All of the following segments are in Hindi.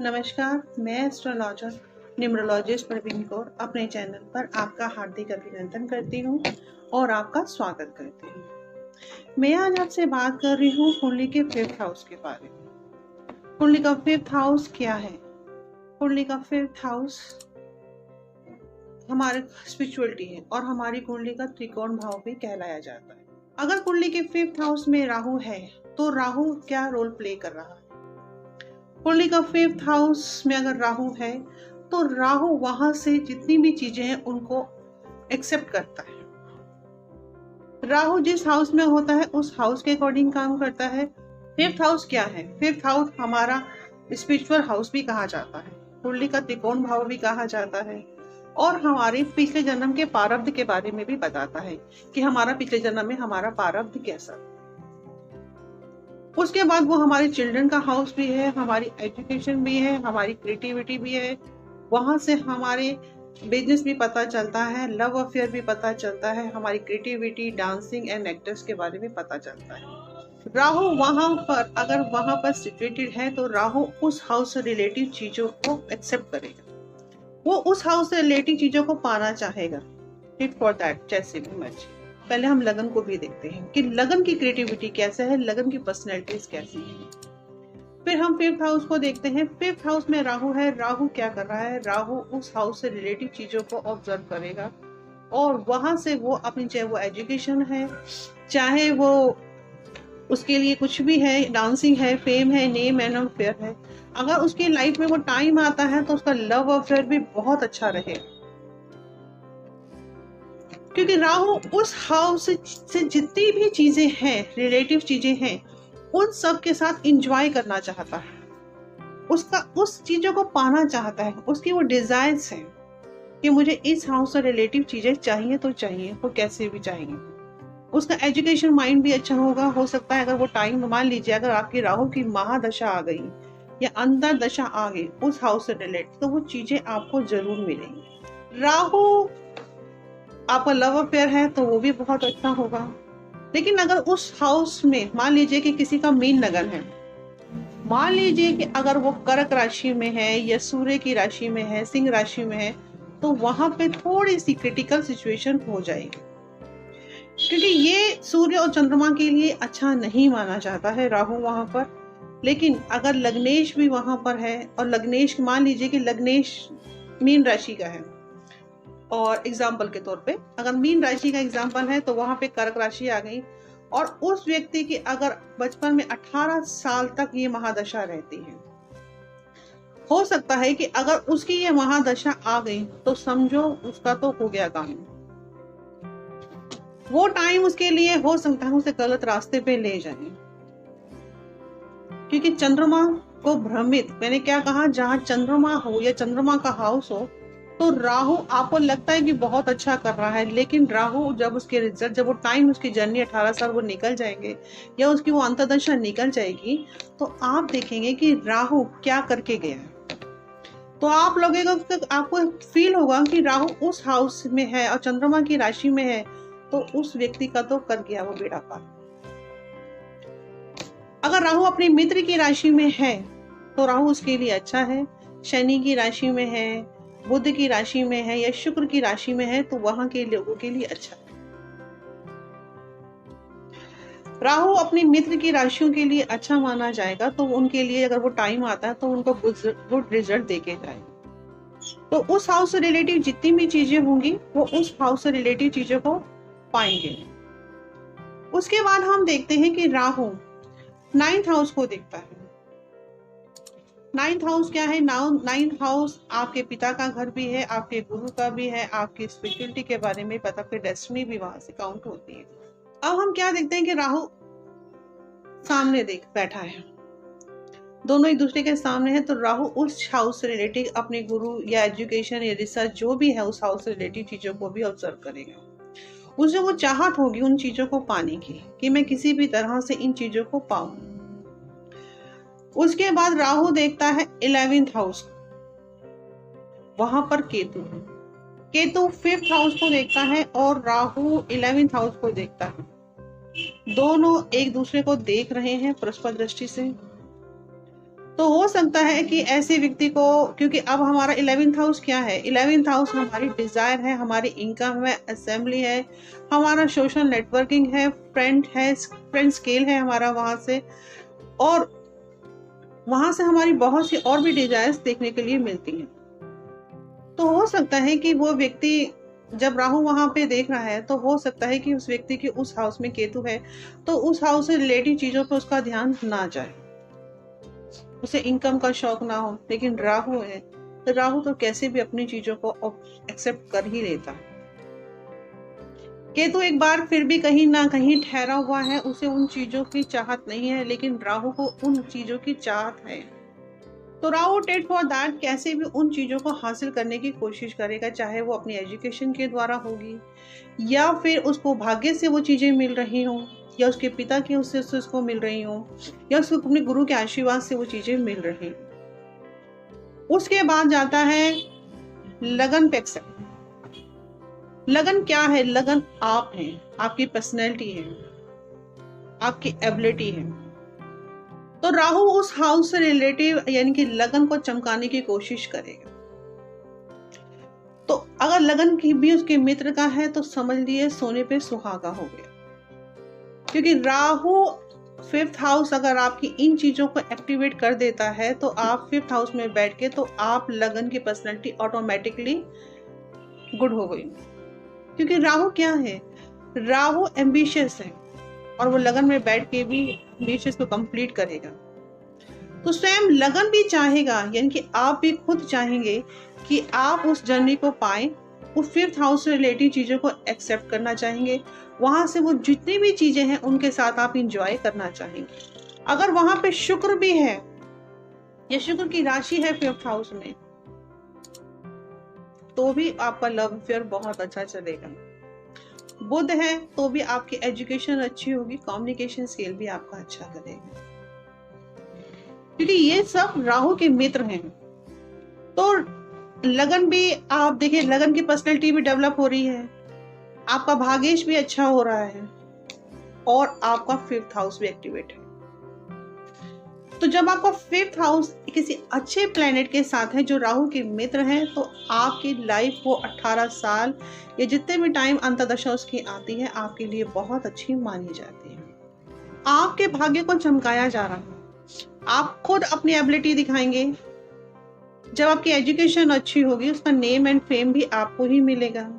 नमस्कार, मैं एस्ट्रोलॉजर न्यूमरोलॉजिस्ट प्रवीण कौर अपने चैनल पर आपका हार्दिक अभिनंदन करती हूँ और आपका स्वागत करती हूँ। मैं आज आपसे बात कर रही हूँ कुंडली के 5th हाउस के बारे में। कुंडली का 5th हाउस क्या है? कुंडली का 5th हाउस हमारे स्पिरिचुअलिटी है और हमारी कुंडली का त्रिकोण भाव भी कहलाया जाता है। अगर कुंडली के 5th हाउस में राहु है तो राहु क्या रोल प्ले कर रहा है? कुंडली का 5th हाउस में अगर राहु है तो राहु वहां से जितनी भी चीजें हैं उनको एक्सेप्ट करता है। राहु जिस हाउस में होता है उस हाउस के अकॉर्डिंग काम करता है। 5th हाउस क्या है? 5th हाउस हमारा स्पिरिचुअल हाउस भी कहा जाता है, कुंडली का त्रिकोण भाव भी कहा जाता है और हमारे पिछले जन्म के प्रारब्ध के बारे में भी बताता है कि हमारा पिछले जन्म में हमारा प्रारब्ध कैसा। उसके बाद वो हमारे चिल्ड्रन का हाउस भी है, हमारी एजुकेशन भी है, हमारी क्रिएटिविटी भी है। वहां से हमारे बिजनेस भी पता चलता है, लव अफेयर भी पता चलता है, हमारी क्रिएटिविटी, डांसिंग एंड एक्टर्स के बारे में पता चलता है। राहु वहां पर अगर वहां पर सिचुएटेड है तो राहु उस हाउस से रिलेटिव चीजों को एक्सेप्ट करेगा, वो उस हाउस से रिलेटिव चीजों को पाना चाहेगा। इट फॉर दैट जैसे भी मर्जी। पहले हम लगन को भी देखते हैं कि लगन की क्रिएटिविटी कैसे है, लगन की पर्सनैलिटीज कैसी है। फिर हम 5th हाउस को देखते हैं। 5th हाउस में राहु है। राहु क्या कर रहा है? राहु उस हाउस से रिलेटिव चीजों को ऑब्जर्व करेगा और वहां से वो अपनी, चाहे वो एजुकेशन है, चाहे वो उसके लिए कुछ भी है, डांसिंग है, फेम है, नेम एंड अफेयर है, अगर उसकी लाइफ में वो टाइम आता है तो उसका लव अफेयर भी बहुत अच्छा रहे, क्योंकि राहु उस हाउस से जितनी भी चीजें हैं, रिलेटिव चीजें हैं, उन सब के साथ एंजॉय करना चाहता है, उसका उस चीजों को पाना चाहता है। उसकी वो डिजायर्स हैं कि मुझे इस हाउस से रिलेटिव चीजें चाहिए तो चाहिए, वो कैसे भी चाहिए। उसका एजुकेशन माइंड भी अच्छा होगा। हो सकता है अगर वो टाइम, मान लीजिए अगर आपकी राहु की महादशा आ गई या अंतर दशा आ गई उस हाउस से रिलेटेड, तो वो चीजें आपको जरूर मिलेंगी। राहु आपका लव अफेयर है तो वो भी बहुत अच्छा होगा। लेकिन अगर उस हाउस में मान लीजिए कि किसी का मीन लगन है, मान लीजिए कि अगर वो कर्क राशि में है या सूर्य की राशि में है, सिंह राशि में है, तो वहां पे थोड़ी सी क्रिटिकल सिचुएशन हो जाएगी, क्योंकि ये सूर्य और चंद्रमा के लिए अच्छा नहीं माना जाता है राहु वहां पर। लेकिन अगर लग्नेश भी वहां पर है और लग्नेश, मान लीजिए कि लग्नेश मीन राशि का है, और एग्जाम्पल के तौर पे अगर मीन राशि का एग्जाम्पल है तो वहां पे कर्क राशि आ गई और उस व्यक्ति की अगर बचपन में 18 साल तक ये महादशा रहती है, हो सकता है कि अगर उसकी ये महादशा आ गई तो समझो उसका तो हो गया काम। वो टाइम उसके लिए हो सकता है उसे गलत रास्ते पे ले जाए, क्योंकि चंद्रमा को भ्रमित, मैंने क्या कहा, जहां चंद्रमा हो या चंद्रमा का हाउस हो तो राहु आपको लगता है कि बहुत अच्छा कर रहा है, लेकिन राहु जब उसके रिजल्ट, जब वो टाइम, उसकी जर्नी 18 साल वो निकल जाएंगे या उसकी वो अंतर्दशा निकल जाएगी, तो आप देखेंगे कि राहु क्या करके गया है। तो आप लोगों को, आपको फील होगा कि राहु उस हाउस में है और चंद्रमा की राशि में है, तो उस व्यक्ति का तो कर गया वो बेड़ा पार। अगर राहु अपने मित्र की राशि में है तो राहु उसके लिए अच्छा है। शनि की राशि में है, बुध की राशि में है या शुक्र की राशि में है तो वहां के लोगों के लिए अच्छा है। राहु अपनी मित्र की राशियों के लिए अच्छा माना जाएगा, तो उनके लिए अगर वो टाइम आता है तो उनको गुड रिजल्ट देके जाएगा। तो उस हाउस से रिलेटिव जितनी भी चीजें होंगी वो उस हाउस से रिलेटिव चीजों को पाएंगे। उसके बाद हम देखते हैं कि राहु 9th हाउस को देखता है। 9th हाउस क्या है? 9th हाउस आपके पिता का घर भी है, आपके गुरु का भी है, आपकी स्पिरिचुअलिटी के बारे में पता, फिर डेस्टिनी भी वहां से काउंट होती है। अब हम क्या देखते हैं कि राहु सामने देख बैठा है, दोनों एक दूसरे के सामने है, तो राहु उस हाउस से रिलेटेड अपने गुरु या एजुकेशन या रिसर्च जो भी है उस हाउस से रिलेटेड चीजों को भी ऑब्जर्व करेगा। उसे वो चाहत होगी उन चीजों को पाने की कि मैं किसी भी तरह से इन चीजों को पाऊं। उसके बाद राहु देखता है 11th हाउस, वहां पर केतु है। केतु 5th हाउस को देखता है और राहु 11th हाउस को देखता है। दोनों एक दूसरे को देख रहे हैं परस्पर दृष्टि से। तो हो सकता है कि ऐसे व्यक्ति को, क्योंकि अब हमारा 11th हाउस क्या है, 11th हाउस हमारी डिजायर है, हमारी इनकम है, असेंबली है, हमारा सोशल नेटवर्किंग है, फ्रेंड स्केल है हमारा वहां से, और वहां से हमारी बहुत सी और भी डिजायर्स देखने के लिए मिलती हैं। तो हो सकता है कि वो व्यक्ति जब राहु वहां पे देख रहा है, तो हो सकता है कि उस व्यक्ति के उस हाउस में केतु है, तो उस हाउस से रिलेटेड चीजों पर उसका ध्यान ना जाए, उसे इनकम का शौक ना हो। लेकिन राहु है तो राहु तो कैसे भी अपनी चीजों को एक्सेप्ट कर ही लेता है। केतु एक बार फिर भी कहीं ना कहीं ठहरा हुआ है, उसे उन चीजों की चाहत नहीं है, लेकिन राहु को उन चीजों की चाहत है। तो राहु टेट फॉर दैट कैसे भी उन चीजों को हासिल करने की कोशिश करेगा, चाहे वो अपनी एजुकेशन के द्वारा होगी, या फिर उसको भाग्य से वो चीजें मिल रही हों, या उसके पिता की उससे उसको मिल रही हों, या उसको अपने गुरु के आशीर्वाद से वो चीजें मिल रही। उसके बाद जाता है लगन पे। लगन क्या है? लगन आप हैं, आपकी पर्सनैलिटी है, आपकी एबिलिटी है। तो राहु उस हाउस से रिलेटिव यानी कि लगन को चमकाने की कोशिश करेगा। तो अगर लगन की भी उसके मित्र का है तो समझ लिए सोने पे सुहागा हो गया, क्योंकि राहु 5th हाउस अगर आपकी इन चीजों को एक्टिवेट कर देता है, तो आप 5th हाउस में बैठ के तो आप लगन की पर्सनैलिटी ऑटोमेटिकली गुड हो गई। क्योंकि राहु क्या है? राहु एम्बिशियस है, और वो लगन में बैठ के भी एम्बिशियस को कंप्लीट करेगा। तो स्वयं लगन भी चाहेगा, यानी कि आप भी खुद चाहेंगे कि आप उस जर्नी को पाएं, उस 5th हाउस से रिलेटेड चीजों को एक्सेप्ट करना चाहेंगे, वहां से वो जितनी भी चीजें हैं उनके साथ आप इंजॉय करना चाहेंगे। अगर वहां पे शुक्र भी है, या शुक्र की राशि है 5th हाउस में, तो भी आपका लव अफेयर बहुत अच्छा चलेगा। बुध है तो भी आपकी एजुकेशन अच्छी होगी, कम्युनिकेशन स्किल भी आपका अच्छा करेगा, क्योंकि ये सब राहु के मित्र हैं। तो लगन भी आप देखिए, लगन की पर्सनैलिटी भी डेवलप हो रही है, आपका भाग्येश भी अच्छा हो रहा है, और आपका 5th हाउस भी एक्टिवेट है। तो जब आपका 5th हाउस किसी अच्छे प्लेनेट के साथ है जो राहु के मित्र हैं, तो आपकी लाइफ वो 18 साल या जितने भी टाइम अंतर्दशा उसकी आती है, आपके लिए बहुत अच्छी मानी जाती है। आपके भाग्य को चमकाया जा रहा है, आप खुद अपनी एबिलिटी दिखाएंगे। जब आपकी एजुकेशन अच्छी होगी, उसका नेम एंड फेम भी आपको ही मिलेगा।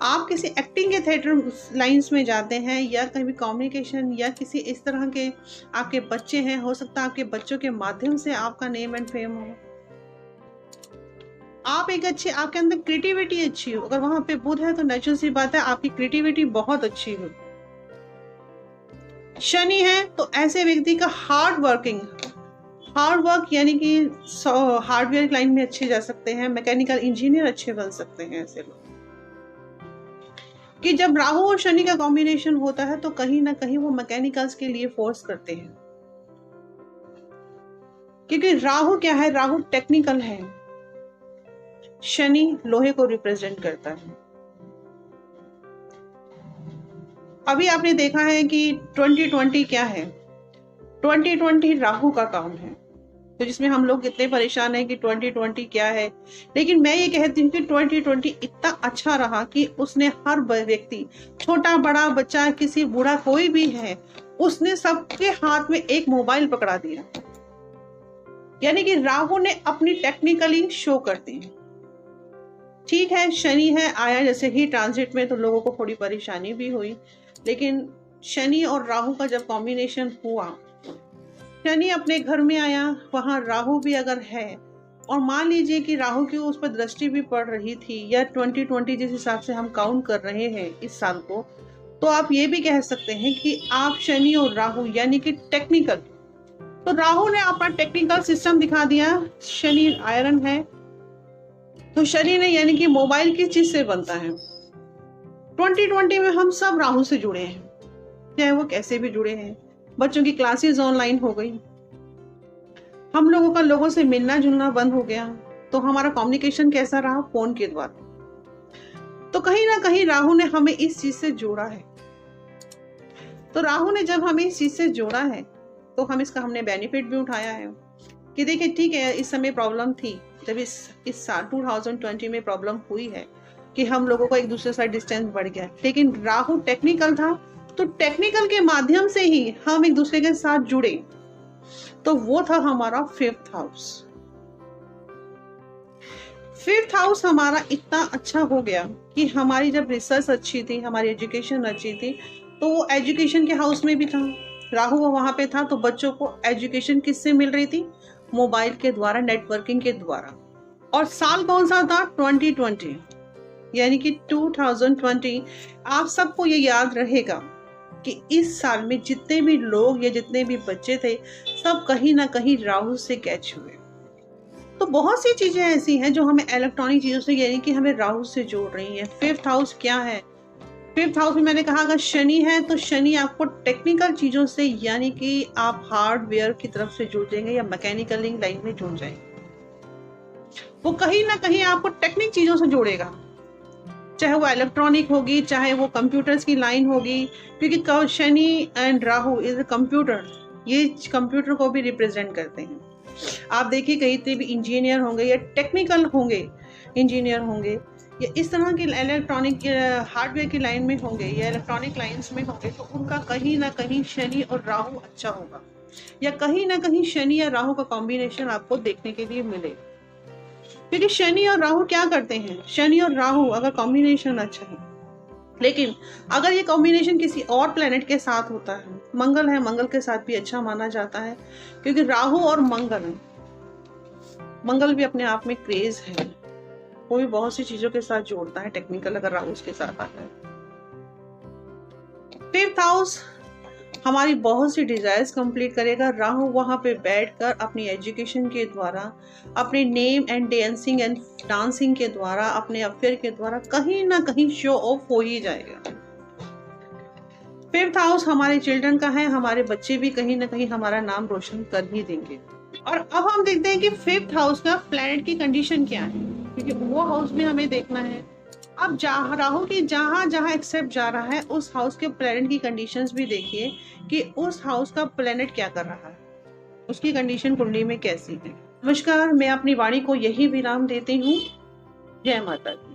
आप किसी एक्टिंग के थिएटर लाइंस में जाते हैं, या कहीं कम्युनिकेशन, या किसी इस तरह के आपके बच्चे हैं, हो सकता है आपके बच्चों के माध्यम से आपका नेम एंड फेम हो। आप एक अच्छे, आपके अंदर क्रिएटिविटी अच्छी हो, अगर वहां पे बुध है तो नेचुरल सी बात है आपकी क्रिएटिविटी बहुत अच्छी हो। शनि है तो ऐसे व्यक्ति का हार्ड वर्क यानी कि हार्डवेयर लाइन में अच्छे जा सकते हैं, मैकेनिकल इंजीनियर अच्छे बन सकते हैं ऐसे लोग। कि जब राहु और शनि का कॉम्बिनेशन होता है तो कहीं ना कहीं वो मैकेनिकल्स के लिए फोर्स करते हैं, क्योंकि राहु क्या है? राहु टेक्निकल है, शनि लोहे को रिप्रेजेंट करता है। अभी आपने देखा है कि 2020 क्या है? 2020 राहु का काम है, तो जिसमें हम लोग कितने परेशान हैं कि 2020 क्या है। लेकिन मैं ये कहती हूँ कि 2020 इतना अच्छा रहा कि उसने हर व्यक्ति, छोटा बड़ा बच्चा, किसी बूढ़ा कोई भी है, उसने सबके हाथ में एक मोबाइल पकड़ा दिया, यानी कि राहु ने अपनी टेक्निकली शो कर दी। ठीक है, शनि है आया जैसे ही ट्रांजिट में, तो लोगों को थोड़ी परेशानी भी हुई, लेकिन शनि और राहु का जब कॉम्बिनेशन हुआ, शनि अपने घर में आया, वहां राहु भी अगर है, और मान लीजिए कि राहु की उस पर दृष्टि भी पड़ रही थी, या 2020 जिस हिसाब से हम काउंट कर रहे हैं इस साल को, तो आप ये भी कह सकते हैं कि आप शनि और राहु यानी कि टेक्निकल, तो राहु ने अपना टेक्निकल सिस्टम दिखा दिया। शनि आयरन है, तो शनि ने यानी कि मोबाइल किस चीज से बनता है? 2020 में हम सब राहु से जुड़े हैं, चाहे वो कैसे भी जुड़े हैं। बच्चों की क्लासेस ऑनलाइन हो गई, हम लोगों का लोगों से मिलना जुलना बंद हो गया, तो हमारा कम्युनिकेशन कैसा रहा? फोन के द्वारा। तो कहीं ना कहीं राहु ने हमें इस चीज से जोड़ा है। तो राहु ने जब हमें इस चीज से जोड़ा है, तो हम इसका हमने बेनिफिट भी उठाया है। कि देखिए ठीक है, इस समय प्रॉब्लम थी, जब इस साल 2020 में प्रॉब्लम हुई है कि हम लोगों का एक दूसरे से डिस्टेंस बढ़ गया, लेकिन राहु टेक्निकल था, तो टेक्निकल के माध्यम से ही हम एक दूसरे के साथ जुड़े, तो वो था हमारा 5th हाउस। 5th हाउस हमारा इतना अच्छा हो गया कि हमारी जब रिसर्च अच्छी थी, हमारी एजुकेशन अच्छी थी, तो वो एजुकेशन के हाउस में भी था, राहु वहां पे था, तो बच्चों को एजुकेशन किससे मिल रही थी? मोबाइल के द्वारा, नेटवर्किंग के द्वारा। और साल कौन सा था? 2020, यानी कि 2020। आप सबको ये याद रहेगा कि इस साल में जितने भी लोग या जितने भी बच्चे थे, सब कहीं ना कहीं राहु से कैच हुए। तो बहुत सी चीजें ऐसी हैं जो हमें इलेक्ट्रॉनिक चीजों से, यानी कि हमें राहु से जोड़ रही हैं। 5th हाउस क्या है? 5th हाउस में मैंने कहा अगर शनि है, तो शनि आपको टेक्निकल चीजों से, यानी कि आप हार्डवेयर की तरफ से जुड़ जाएंगे या मैकेनिकल लाइन में जुड़ जाएंगे। वो कहीं ना कहीं आपको टेक्निक चीजों से जोड़ेगा, चाहे वो इलेक्ट्रॉनिक होगी, चाहे वो कंप्यूटर्स की लाइन होगी, क्योंकि Shani and Rahu is a computer, ये कंप्यूटर को भी रिप्रेजेंट करते हैं। आप देखिए कहीं भी इंजीनियर होंगे या टेक्निकल होंगे, इंजीनियर होंगे या इस तरह की इलेक्ट्रॉनिक हार्डवेयर की लाइन में होंगे या इलेक्ट्रॉनिक लाइंस में होंगे, तो उनका कहीं ना कहीं शनि और राहु अच्छा होगा, या कहीं ना कहीं शनि या राहु का कॉम्बिनेशन आपको देखने के लिए मिलेगा। क्योंकि शनि और राहु क्या करते हैं? शनि और राहु अगर कॉम्बिनेशन अच्छा है, लेकिन अगर ये कॉम्बिनेशन किसी और प्लेनेट के साथ होता है, मंगल है, मंगल के साथ भी अच्छा माना जाता है, क्योंकि राहु और मंगल भी अपने आप में क्रेज है, वो भी बहुत सी चीजों के साथ जोड़ता है टेक्निकल, अगर राहु उसके साथ आता है। 5th हाउस हमारी बहुत सी डिजायर्स कंप्लीट करेगा। राहु वहां पे बैठकर अपनी एजुकेशन के द्वारा, अपने नेम एंड डांसिंग के द्वारा, अपने अफेयर के द्वारा कहीं ना कहीं शो ऑफ हो ही जाएगा। 5th हाउस हमारे चिल्ड्रन का है, हमारे बच्चे भी कहीं ना कहीं हमारा नाम रोशन कर ही देंगे। और अब हम देखते हैं कि 5th हाउस का प्लैनेट की कंडीशन क्या है, क्योंकि वो हाउस में हमें देखना है। अब राहु की जहां जहां एक्सेप्ट जा रहा है, उस हाउस के प्लैनेट की कंडीशंस भी देखिए कि उस हाउस का प्लैनेट क्या कर रहा है, उसकी कंडीशन कुंडली में कैसी है। नमस्कार, मैं अपनी वाणी को यही विराम देती हूँ। जय माता दी।